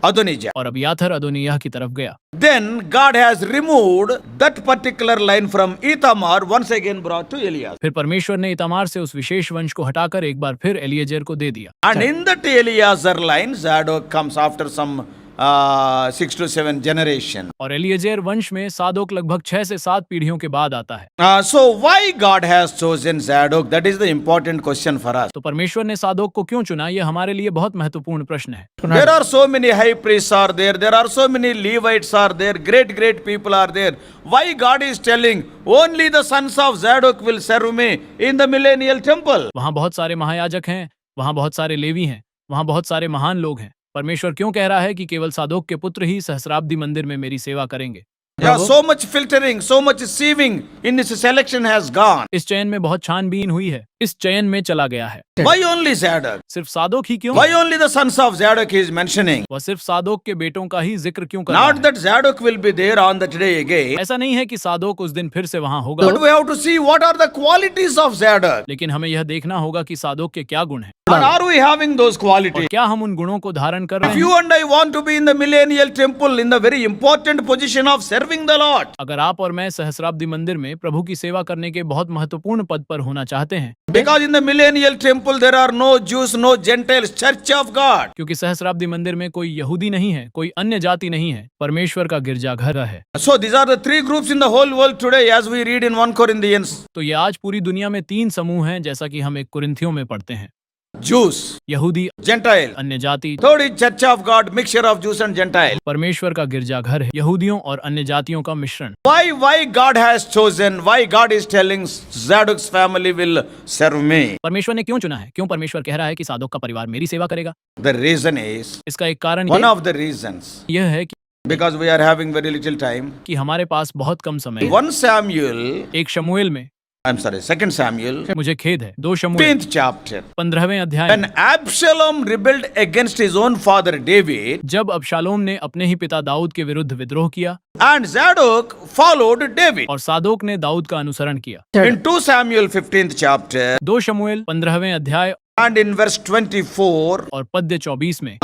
Adonijah. और अबियाथर अदोनिय्याह की तरफ गया। Then God has removed that particular line from Ithamar, once again brought to Eleazar. फिर परमेश्वर ने इतामार से उस विशेष वंश को हटाकर एक बार फिर एलिएजेर को दे दिया। And in that Eleazar line, Zadok comes after some 6 to 7 generation. और एलिएजेर वंश में सादोक लगभग 6 से 7 पीढ़ियों के बाद आता है। So why God has chosen Zadok? That is the important question for us. तो परमेश्वर ने सादोक को क्यों चुना, यह हमारे लिए बहुत महत्वपूर्ण प्रश्न है। There are so many high priests are there. There are so many Levites are there. Great people are there. Why God is telling only the sons of Zadok will serve me in the millennial temple? वहाँ बहुत सारे महायाजक हैं, वहाँ बहुत सारे levy हैं, वहाँ बहुत सारे महान लोग हैं। परमेश्वर क्यों कह रहा है कि केवल सादोक के पुत्र ही सहस्राब्दी मंदिर में मेरी सेवा करेंगे? Yeah, so much filtering, so much sieving in this selection has gone. इस चयन में बहुत छानबीन हुई है, इस चयन में चला गया है। Why only Zadok? सिर्फ सादोक ही क्यों? Why only the sons of Zadok he is mentioning? वह सिर्फ सादोक के बेटों का ही जिक्र क्यों कर रहा Not है? that Zadok will be there on that day again. ऐसा नहीं है कि सादोक उस दिन फिर से वहां होगा, But we have to see what are the qualities of Zadok. लेकिन हमें यह देखना होगा कि सादोक के क्या गुण हैं And are we having those और qualities? क्या हम उन गुणों को धारण कर If रहे you हैं। and I want to be in the millennial temple in the very important position of serving the Lord, अगर आप और मैं सहस्राब्दी मंदिर में प्रभु की सेवा करने के बहुत महत्वपूर्ण पद पर होना चाहते हैं, because in the millennial temple there are no Jews, no Gentiles, church of God. क्योंकि सहस्राब्दी मंदिर में कोई यहूदी नहीं है, कोई अन्य जाति नहीं है, परमेश्वर का गिरजाघर है। So these are the three groups in the whole world today as we read in 1 Corinthians. तो ये आज पूरी दुनिया में 3 समूह हैं, जैसा कि हम एक कुरिन्थियों में पढ़ते हैं। Jews, यहूदी, Gentile. अन्य जाति। Third is church of God, mixture of Jews and Gentile. परमेश्वर का गिरजाघर है, यहूदियों और अन्य जातियों का मिश्रण। Why God has chosen, why God is telling Zadok's family will serve me? परमेश्वर ने क्यों चुना है? क्यों परमेश्वर कह रहा है कि सादोक का परिवार मेरी सेवा करेगा? The reason is, इसका एक कारण one of the reasons, यह है कि because we are having very little time. हमारे पास बहुत कम समय है। 1 Samuel, एक शमूएल में, 2 Samuel, मुझे खेद है, 2 शमूएल 15th chapter. 15वें अध्याय When में, Absalom rebelled against his own father David, जब अबशालोम ने अपने ही पिता दाऊद के विरुद्ध विद्रोह किया and Zadok followed David. और सादोक ने दाऊद का अनुसरण किया। In 2 Samuel 15th chapter 2 शमूएल 15वें अध्याय and in verse 24, और पद्य 24 में,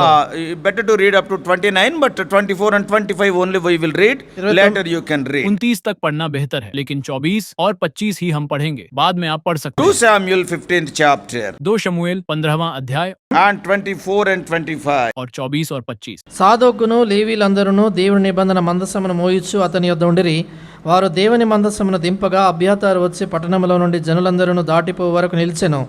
better to read up to 29, but 24 and 25 only we will read. Later you can read. 29 तक पढ़ना बेहतर है, लेकिन 24 और 25 ही हम पढ़ेंगे, बाद में आप पढ़ सकते 2 हैं। Samuel 15th chapter 2 शमूएल 15वां अध्याय and 24 and 25. और 24 और 25। సాదోకును లేవీలందరూ దేవుని నిబంధన మందసమును మోయిచు అతని యొద్ద ఉండిరి. వారు దేవుని మందసమును దింపగా అబ్యాతారు వచ్చి పట్టణంలో నుండి జనులందరూ దాటిపో వరకు నిలిచెను.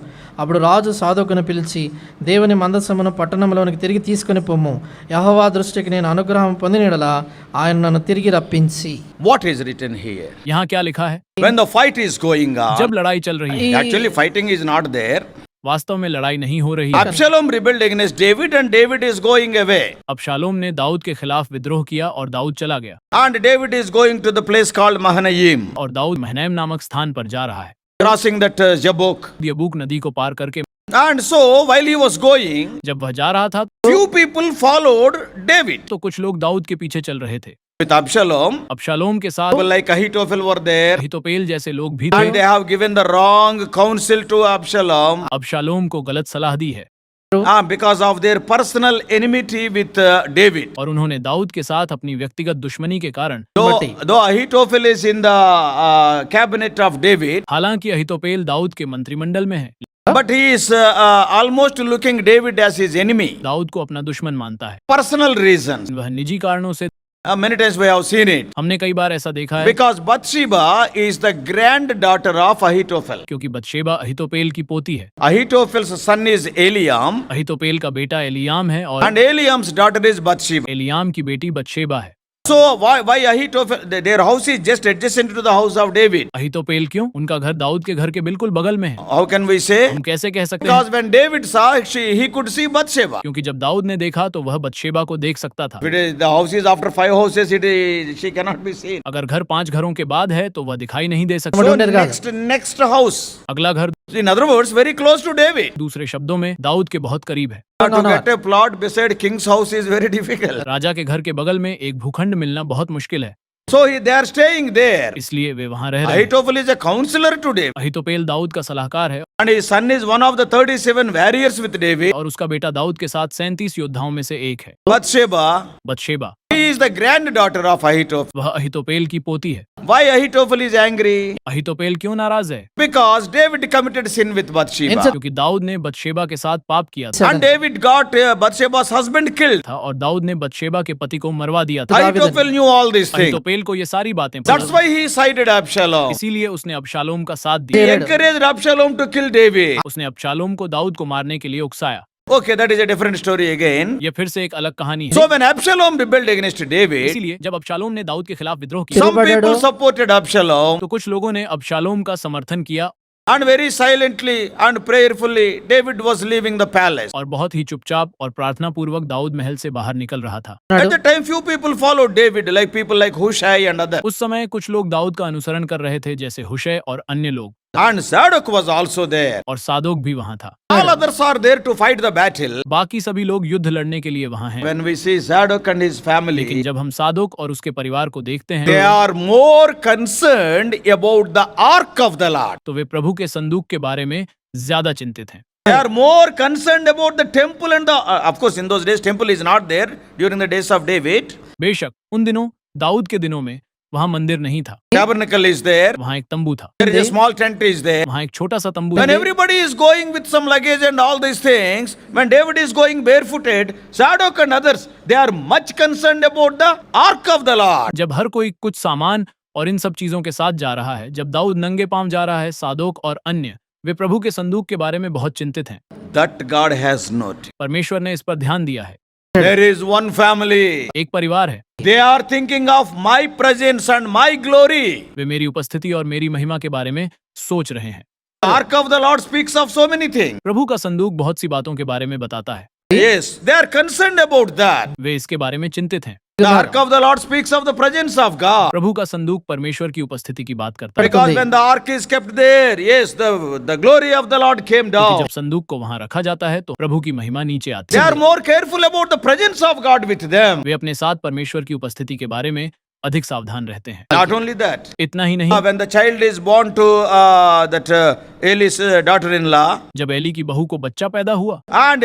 అప్పుడు రాజు సాదోకును పిలిచి, దేవుని మందసమును పట్టణంలోనికి తిరిగి తీసుకుని పొమ్ము. యెహోవా దృష్టికి నేను అనుగ్రహం పొందినడలా ఆయన నన్ను తిరిగి రప్పించి. What is written here? यहाँ क्या लिखा है? When the fight is going जब on, लड़ाई चल रही है, actually fighting is not there. वास्तव में लड़ाई नहीं हो रही है। Absalom rebelled against David and David is going away. अबशालोम ने दाऊद के खिलाफ विद्रोह किया और दाऊद चला गया And David is going to the place called Mahanaim, और दाऊद महनैम नामक स्थान पर जा रहा है, crossing that Jabbok. यबूक नदी को पार करके। And so while he was going, जब वह जा रहा था few people followed David तो कुछ लोग दाऊद के पीछे चल रहे थे। with Absalom. अबशालोम के साथ People like Ahithophel were there, अहीतोपेल जैसे लोग भी and they थे। have given the wrong counsel to Absalom. अबशालोम को गलत सलाह दी है because of their personal enmity with David. और उन्होंने दाऊद के साथ अपनी व्यक्तिगत दुश्मनी के कारण, Though Ahithophel is in the cabinet of David, हालांकि अहीतोपेल दाऊद के मंत्रिमंडल में है, but he is almost looking David as his enemy. Dawood को अपना दुश्मन मानता है। Personal reasons. वह निजी कारणों से, Many times we have seen it. हमने कई बार ऐसा देखा है, Because Bathsheba is the granddaughter of Ahithophel. क्योंकि बतशेबा अहीतोपेल की पोती है। Ahithophel's son is Eliam, अहीतोपेल का बेटा एलियाम है और and Eliam's daughter is Bathsheba. एलियाम की बेटी बतशेबा है। So why Ahithophel? Their house is just adjacent to the house of David. अहीतोपेल क्यों? उनका घर दाऊद के घर के बिल्कुल बगल में है। How can we say? हम कैसे कह सकते हैं? Because when David saw, he could see Bathsheba. क्योंकि जब दाऊद ने देखा तो वह बतशेबा को देख सकता था। If it is, the house is after 5 houses, she cannot be seen. अगर घर 5 घरों के बाद है तो वह दिखाई नहीं दे So सकता। next house. अगला घर, In other words, very close to David. दूसरे शब्दों में दाऊद के बहुत करीब है। To get a plot beside king's house is very difficult. राजा के घर के बगल में एक भूखंड मिलना बहुत मुश्किल है, So they are staying there. इसलिए वे वहां रह रहे हैं। Ahithophel is a counselor to David. अहीतोपेल दाऊद का सलाहकार है And his son is one of the 37 warriors with David. और उसका बेटा दाऊद के साथ 37 योद्धाओं में से एक है। Bathsheba, Bathsheba, he is the granddaughter of Ahithophel. वह अहीतोपेल की पोती है। Why Ahithophel is angry? अहीतोपेल क्यों नाराज है? Because David committed sin with Bathsheba. क्योंकि दाऊद ने बतशेबा के साथ पाप किया था And David got Bathsheba's husband killed. और दाऊद ने बतशेबा के पति को मरवा दिया था। Ahithophel knew all these things. अहीतोपेल को ये सारी बातें That's पता, why he sided Absalom. इसीलिए उसने अबशालोम का साथ He दिया। encouraged Absalom to kill David. उसने अबशालोम को दाऊद को मारने के लिए उकसाया। Okay, that is a different story again. ये फिर से एक अलग कहानी है। So when Absalom rebelled against David, इसीलिए जब अबशालोम ने दाऊद के खिलाफ विद्रोह किया some people supported Absalom, तो कुछ लोगों ने अबशालोम का समर्थन किया and very silently and prayerfully David was leaving the palace. और बहुत ही चुपचाप और प्रार्थना पूर्वक दाऊद महल से बाहर निकल रहा था। At the time, few people followed David, like people like Hushai and others. उस समय कुछ लोग दाऊद का अनुसरण कर रहे थे, जैसे हुशै और अन्य लोग, And Zadok was also there. और सादोक भी वहां था। All others are there to fight the battle. बाकी सभी लोग युद्ध लड़ने के लिए वहां हैं। When we see Zadok and his लेकिन family, जब हम सादोक और उसके परिवार को देखते they हैं are more concerned about the ark of the Lord. तो वे प्रभु के संदूक के बारे में ज्यादा चिंतित हैं। They are more concerned about the temple and the. Of course, in those days, temple is not there during the days of David. बेशक उन दिनों, दाऊद के दिनों में वहां मंदिर नहीं था, Tabernacle is there. वहां एक तंबू था, There is a small tent is there. वहां एक छोटा सा तंबू When था। everybody is going with some luggage and all these things, when David is going barefooted, Zadok and others, they are much concerned about the ark of the Lord. जब हर कोई कुछ सामान और इन सब चीजों के साथ जा रहा है, जब दाऊद नंगे पांव जा रहा है, सादोक और अन्य वे प्रभु के संदूक के बारे में बहुत चिंतित हैं। That God has noted. परमेश्वर ने इस पर ध्यान दिया है। There is one family. एक परिवार है, They are thinking of my presence and my glory. वे मेरी उपस्थिति और मेरी महिमा के बारे में सोच रहे हैं। The ark of the Lord speaks of so many things. प्रभु का संदूक बहुत सी बातों के बारे में बताता है, Yes, they are concerned about that. वे इसके बारे में चिंतित हैं। The ark of the Lord speaks of the presence of God. प्रभु का संदूक परमेश्वर की उपस्थिति की बात करता है, Because when the ark is kept there, yes, the glory of the Lord came क्योंकि down. जब संदूक को वहां रखा जाता है तो प्रभु की महिमा नीचे आती They है। are more careful about the presence of God with them. वे अपने साथ परमेश्वर की उपस्थिति के बारे में अधिक सावधान रहते हैं। Not only that, इतना ही नहीं, when the child is born to that Eli's daughter-in-law, जब एली की बहू को बच्चा पैदा हुआ and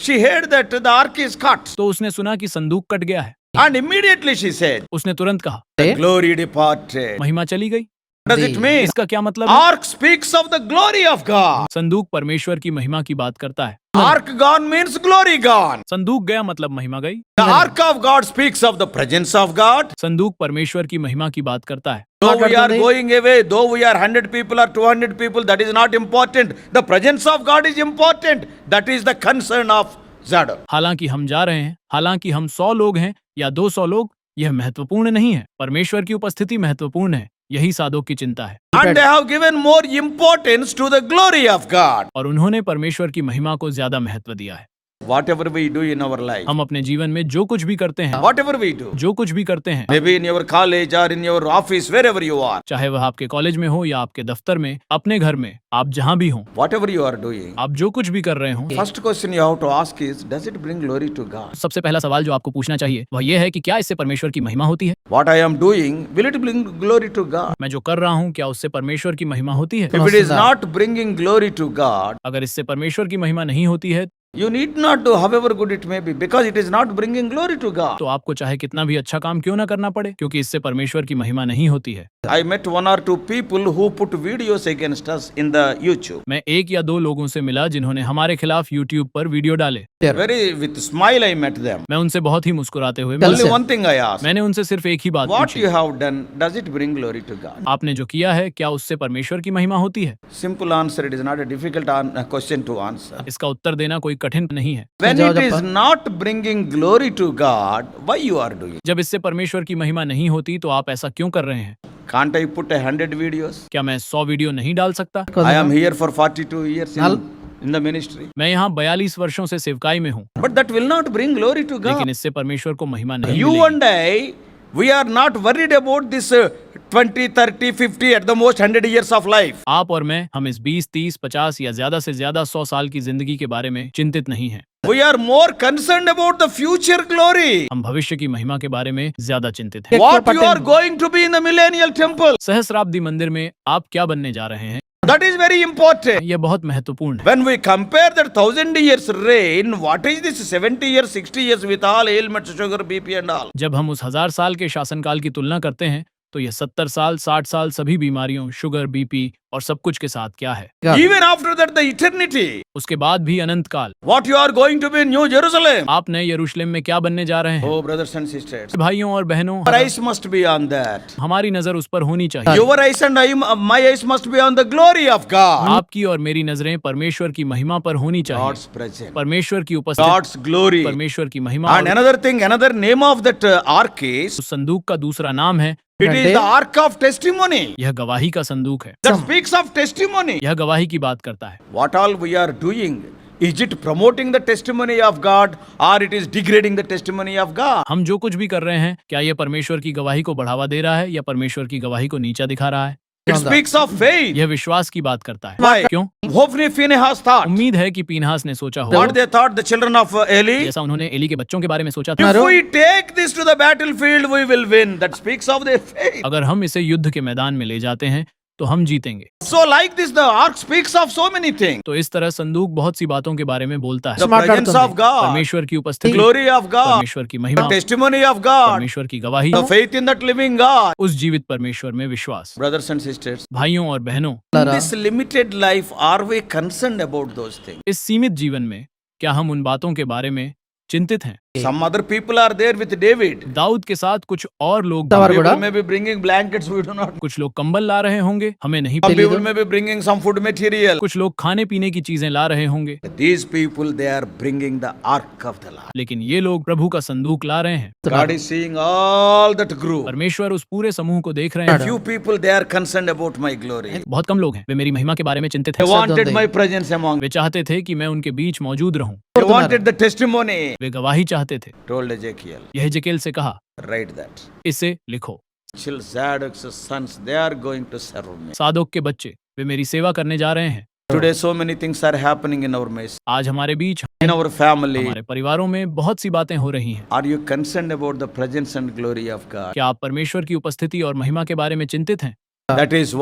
she heard that the ark is cut, तो उसने सुना कि संदूक कट गया है। and immediately she said, उसने तुरंत कहा, "Glory departed." महिमा चली गई। What does it mean? इसका क्या मतलब है? Ark speaks of the glory of God. संदूक परमेश्वर की महिमा की बात करता है। Ark gone means glory gone. संदूक गया मतलब महिमा गई। The ark of God speaks of the presence of God. संदूक परमेश्वर की महिमा की बात करता है। Though we are going away, though we are 100 people or 200 people, that is not important. The presence of God is important. That is the concern of Zadok. हालांकि हम जा रहे हैं, हालांकि हम 100 लोग हैं या 200 लोग, यह महत्वपूर्ण नहीं है। परमेश्वर की उपस्थिति महत्वपूर्ण है, यही सादोक की चिंता है। And they have given more importance to the glory of God. और उन्होंने परमेश्वर की महिमा को ज्यादा महत्व दिया है। Whatever we do in our life, हम अपने जीवन में जो कुछ भी करते हैं, whatever we do, जो कुछ भी करते हैं, maybe in your college or in your office, wherever you are, चाहे वह आपके कॉलेज में हो या आपके दफ्तर में, अपने घर में, आप जहां भी हों, whatever you are doing, आप जो कुछ भी कर रहे हो, first question you have to ask is, does it bring glory to God? सबसे पहला सवाल जो आपको पूछना चाहिए वह यह है कि क्या इससे परमेश्वर की महिमा होती है? What I am doing, will it bring glory to God? मैं जो कर रहा हूँ क्या उससे परमेश्वर की महिमा होती है? If it is not bringing glory to God, अगर इससे परमेश्वर की महिमा नहीं होती है You need not do however good it may be because it is not bringing glory to God. तो आपको चाहे कितना भी अच्छा काम क्यों ना करना पड़े, क्योंकि इससे परमेश्वर की महिमा नहीं होती है। I met one or two people who put videos against us in the YouTube. मैं एक या दो लोगों से मिला जिन्होंने हमारे खिलाफ YouTube पर वीडियो डाले। Very with smile I met them. मैं उनसे बहुत ही मुस्कुराते हुए कल मिला। Only से- one thing I asked. मैंने उनसे सिर्फ एक ही बात What पूछी, you have done, does it bring glory to God? आपने जो किया है क्या उससे परमेश्वर की महिमा होती है? Simple answer, it is not a difficult question to answer. इसका उत्तर देना कोई कठिन नहीं है। When जाओ it is जप्पा। not bringing glory to God, why you are doing? जब इससे परमेश्वर की महिमा नहीं होती तो आप ऐसा क्यों कर रहे हैं? Can't I put 100 videos? क्या मैं 100 वीडियो नहीं डाल सकता? I am here for 42 years in the ministry. मैं यहाँ 42 वर्षों से सेवकाई में हूँ, But that will not bring glory to God. लेकिन इससे परमेश्वर को महिमा नहीं You मिलेगी। and I, we are not worried about this 20, 30, 50, at the most 100 years of life. आप और मैं, हम इस 20, 30, 50 या ज्यादा से ज्यादा 100 साल की जिंदगी के बारे में चिंतित नहीं हैं। We are more concerned about the future glory. हम भविष्य की महिमा के बारे में ज्यादा चिंतित हैं। What you are going to be in the millennial temple. सहस्राब्दी मंदिर में आप क्या बनने जा रहे हैं, That is very important. यह बहुत महत्वपूर्ण है। When we compare that 1000 years reign, what is this 70 years, 60 years with all ailments, sugar, BP and all? जब हम उस 1000 साल के शासनकाल की तुलना करते हैं तो यह 70 साल, 60 साल सभी बीमारियों, शुगर, बीपी और सब कुछ के साथ क्या है। Even after that, the eternity. उसके बाद भी अनंत काल। What you are going to be in New Jerusalem. आप नए यरूशलेम में क्या बनने जा रहे हैं? Oh, brothers and sisters. भाइयों और बहनों, Our eyes must be on that. हमारी नजर उस पर होनी चाहिए। Your eyes and my eyes must be on the glory of God. आपकी और मेरी नजरें परमेश्वर की महिमा पर होनी चाहिए। God's presence. परमेश्वर की उपस्थिति, God's glory. परमेश्वर की महिमा। And और another thing, another name of that ark is, उस संदूक का दूसरा नाम है, it is the ark of testimony. यह गवाही का संदूक है। That speaks of testimony. यह गवाही की बात करता है। What all we are doing, is it promoting the testimony of God or it is degrading the testimony of God? हम जो कुछ भी कर रहे हैं, क्या यह परमेश्वर की गवाही को बढ़ावा दे रहा है या परमेश्वर की गवाही को नीचा दिखा रहा है? It speaks of faith. यह विश्वास की बात करता है। Why? क्यों? Hophni Phinehas thought. उम्मीद है कि पीनहास ने सोचा होगा, What they thought, the children of Eli? जैसा उन्होंने एली के बच्चों के बारे में सोचा था, If we take this to the battlefield, we will win. That speaks of their faith. अगर हम इसे युद्ध के मैदान में ले जाते हैं तो हम जीतेंगे। So like this, the ark speaks of so many things. तो इस तरह संदूक बहुत सी बातों के बारे में बोलता है। The Smart presence करते of God, परमेश्वर की the उपस्थिति, glory of God, परमेश्वर की महिमा, the testimony of God, परमेश्वर की गवाही, the faith in that living God. उस जीवित परमेश्वर में विश्वास। Brothers and sisters, भाइयों और बहनों, in this limited life, are we concerned about those things? इस सीमित जीवन में क्या हम उन बातों के बारे में चिंतित हैं? Some other people are there with David. Dawood के साथ कुछ और लोग, तवर People बड़ा may be bringing blankets, we do not. कुछ लोग कंबल ला रहे होंगे, हमें नहीं Some पता। people may be bringing some food material. कुछ लोग खाने पीने की चीजें ला रहे होंगे, These people, they are bringing the ark of the Lord. लेकिन ये लोग प्रभु का संदूक ला रहे हैं। God is seeing all that group. परमेश्वर उस पूरे समूह को देख रहे हैं। Few people, they are concerned about my glory. बहुत कम लोग हैं, वे मेरी महिमा के बारे में चिंतित They हैं। wanted my presence among. वे चाहते थे कि मैं उनके बीच मौजूद रहूं। They wanted the testimony. वे गवाही चाहते थे। Told Ezekiel, यह जकेल से कहा, write that. इसे लिखो। Till Zadok's sons, they are going to serve me. सादोक के बच्चे, वे मेरी सेवा करने जा रहे हैं। Today, so many things are happening in our midst, आज हमारे बीच, in our family. हमारे परिवारों में बहुत सी बातें हो रही हैं। Are you concerned about the presence and glory of God? क्या आप परमेश्वर की उपस्थिति और महिमा के बारे में चिंतित हैं? That is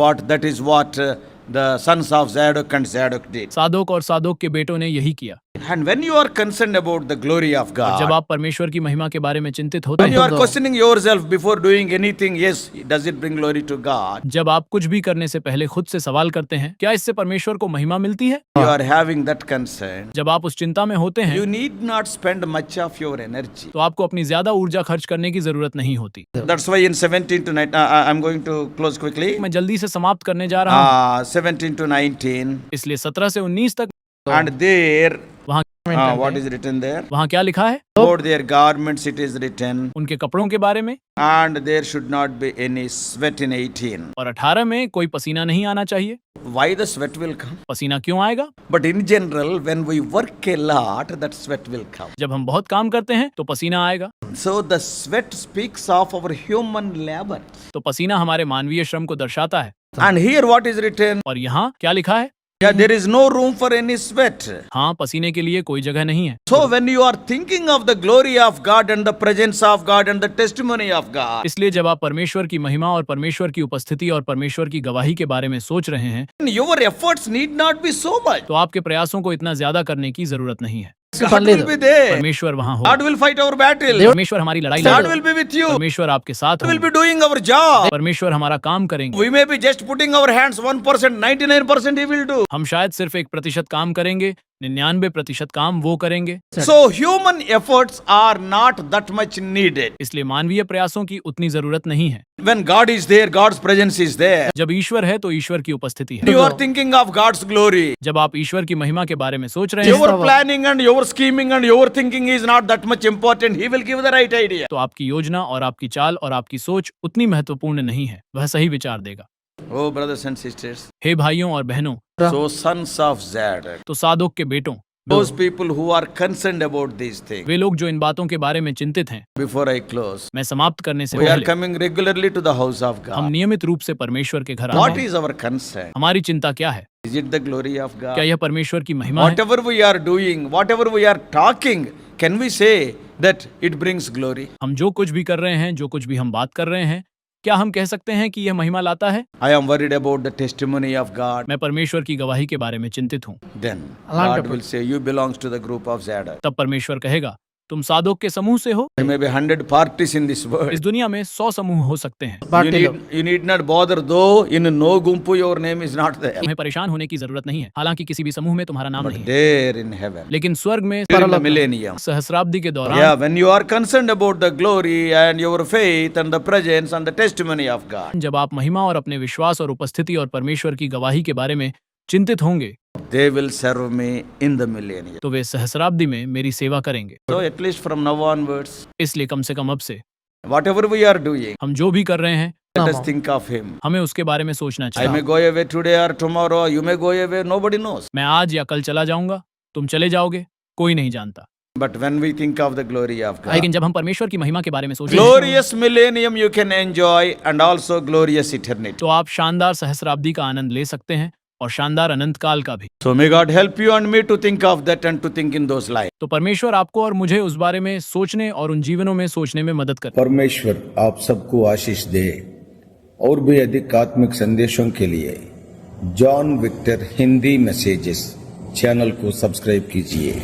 what the sons of Zadok and Zadok did. सादोक और सादोक के बेटों ने यही किया। And when you are concerned about the glory of और जब God, आप परमेश्वर की महिमा के बारे में चिंतित होते when you हैं, are questioning yourself before doing anything, yes, does it bring glory to God? जब आप कुछ भी करने से पहले खुद से सवाल करते हैं, क्या इससे परमेश्वर को महिमा मिलती है? You are having that concern. जब आप उस चिंता में होते हैं You need not spend much of your energy. तो आपको अपनी ज्यादा ऊर्जा खर्च करने की जरूरत नहीं होती। That's why in 17 to 19, I'm going to close quickly. मैं जल्दी से समाप्त करने जा रहा हूँ, 17 to 19. इसलिए 17 से 19 तक And there, वहाँ what is written there? वहाँ क्या लिखा है? About their garments it is written. उनके कपड़ों के बारे में। And there should not be any sweat in 18. और 18 में कोई पसीना नहीं आना चाहिए। Why the sweat will come? पसीना क्यों आएगा? But in general, when we work a lot, that sweat will come. जब हम बहुत काम करते हैं तो पसीना आएगा। So the sweat speaks of our human labor. तो पसीना हमारे मानवीय श्रम को दर्शाता है। And here what is written? और यहाँ क्या लिखा है? Yeah, there is no room for any sweat. हाँ, पसीने के लिए कोई जगह नहीं है। So when you are thinking of the glory of God and the presence of God and the testimony of God, इसलिए जब आप परमेश्वर की महिमा और परमेश्वर की उपस्थिति और परमेश्वर की गवाही के बारे में सोच रहे हैं your efforts need not be so much. तो आपके प्रयासों को इतना ज्यादा करने की जरूरत नहीं है। God పర్లేదు. will be there. परमेश्वर वहां हो, God will fight our battle. परमेश्वर हमारी लड़ाई God लड़ेगा, will be with you. परमेश्वर आपके साथ God will होंगे, be doing our job. परमेश्वर हमारा काम करेंगे। We may be just putting our hands 1%, 99% He will do. हम शायद सिर्फ 1% काम करेंगे, 99% काम वो करेंगे। So human efforts are not that much needed. इसलिए मानवीय प्रयासों की उतनी जरूरत नहीं है। When God is there, God's presence is there. जब ईश्वर है तो ईश्वर की उपस्थिति You है। are thinking of God's glory. जब आप ईश्वर की महिमा के बारे में सोच रहे हैं Your planning and your scheming and your thinking is not that much important. He will give the right idea. तो आपकी योजना और आपकी चाल और आपकी सोच उतनी महत्वपूर्ण नहीं है, वह सही विचार देगा। Oh, brothers and sisters. हे भाइयों और बहनों, So sons of Zadok. तो सादोक के बेटों, Those people who are concerned about these things. वे लोग जो इन बातों के बारे में चिंतित हैं, Before I close, मैं समाप्त करने से we are पहले coming regularly to the house of हम God. नियमित रूप से परमेश्वर के घर आते What हैं। is our concern? हमारी चिंता क्या है? Is it the glory of क्या God? यह परमेश्वर की महिमा है? Whatever we are doing, whatever we are talking, can we say that it brings glory? हम जो कुछ भी कर रहे हैं, जो कुछ भी हम बात कर रहे हैं, क्या हम कह सकते हैं कि यह महिमा लाता है? I am worried about the testimony of God. मैं परमेश्वर की गवाही के बारे में चिंतित हूँ। Then Along God will say, you belongs to the group of Zadok. तब परमेश्वर कहेगा, तुम सादोक के समूह से हो। There may be 100 parties in this इस world. दुनिया में 100 समूह हो सकते हैं। పార్టీలో You need not bother though in no gumpu your name is not there. तुम्हें परेशान होने की जरूरत नहीं है, हालांकि किसी भी समूह में तुम्हारा नाम नहीं But है, there in heaven, लेकिन स्वर्ग में during the millennium. सहस्राब्दी के Yeah, दौरान when you are concerned about the glory and your faith and the presence and the testimony of God, जब आप महिमा और अपने विश्वास और उपस्थिति और परमेश्वर की गवाही के बारे में चिंतित होंगे, they will serve me in the millennium. तो वे सहस्राब्दी में मेरी सेवा करेंगे। So at least from now onwards, इसलिए कम से कम अब से whatever we are doing, हम जो भी कर रहे हैं, let us think of Him. हमें उसके बारे में सोचना I चाहिए। may go away today or tomorrow, you may go away, nobody knows. मैं आज या कल चला जाऊंगा, तुम चले जाओगे, कोई नहीं जानता। But when we think of the glory of God, लेकिन जब हम परमेश्वर की महिमा के बारे में सोचते हैं, glorious millennium you can enjoy and also glorious eternity. तो आप शानदार सहस्राब्दी का आनंद ले सकते हैं और शानदार अनंत काल का भी। So may God help you and me to think of that and to think in those lives. तो परमेश्वर आपको और मुझे उस बारे में सोचने और उन जीवनों में सोचने में मदद करे। परमेश्वर आप सबको आशीष दे। और भी अधिक आत्मिक संदेशों के लिए John Victor Hindi messages channel को सब्सक्राइब कीजिए।